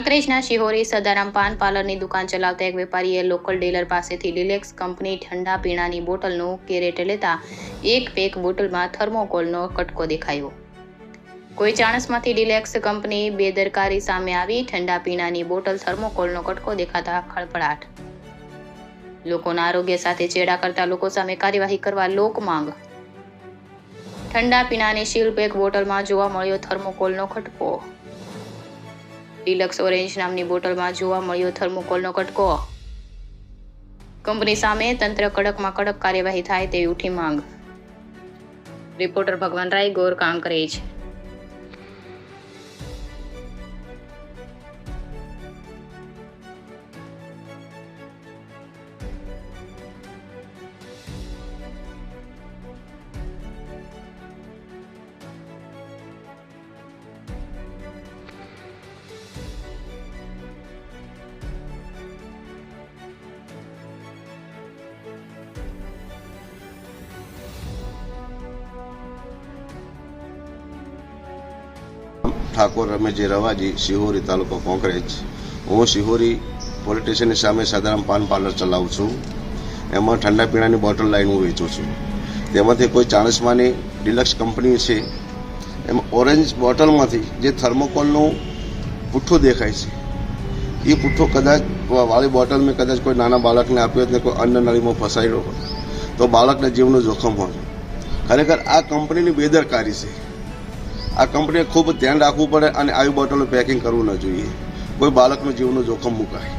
કાંકરેજના શિહોરી સદારામ પાન પાર્લરની દુકાન ચલાવતા એક વેપારીએ લોકલ ડીલર પાસેથી ડિલેક્સ કંપની ઠંડા પીણાની બોટલનું કેરેટ લેતા એક પેક બોટલમાં થર્મોકોલનો કટકો દેખાયો। કોઈ ચાણસમાંથી ડિલેક્સ કંપની બેદરકારી સામે આવી। ઠંડા પીણાની બોટલ થર્મોકોલનો કટકો દેખાતા ખળભળાટ। લોકોના આરોગ્ય સાથે ચેડા કરતા લોકો સામે કાર્યવાહી કરવા લોક માંગ। ઠંડા પીણાની સીલ પેક બોટલમાં જોવા મળ્યો થર્મોકોલનો કટકો। ડિલક્સ ઓરેન્જ નામની બોટલમાં જોવા મળ્યો થર્મોકોલનો કટકો। કંપની સામે તંત્ર કડકમાં કડક કાર્યવાહી થાય તેવી ઉઠી માંગ। રિપોર્ટર ભગવાન રાય, ગોર, કાંકરેજ। ઠાકોર રમેશજી રવાજી, શિહોરી તાલુકો કાંકરેજ। હું શિહોરી પોલીસ સ્ટેશનની સામે સદારામ પાન પાર્લર ચલાવું છું। એમાં ઠંડા પીણાની બોટલ લાઈને હું વેચું છું। તેમાંથી કોઈ ચાણસમાની ડિલક્સ કંપની છે, એમાં ઓરેન્જ બોટલમાંથી જે થર્મોકોલનું પુઠ્ઠું દેખાય છે, એ પુઠ્ઠું કદાચ વાળી બોટલ મેં કદાચ કોઈ નાના બાળકને આપ્યો હોય ને કોઈ અન્ન નળીમાં ફસાયેલો હોય તો બાળકના જીવનું જોખમ હોય। ખરેખર આ કંપનીની બેદરકારી છે। આ કંપનીએ ખૂબ ધ્યાન રાખવું પડે અને આવી બોટલો પેકિંગ કરવું ન જોઈએ। કોઈ બાળકનું જીવનું જોખમ મુકાય।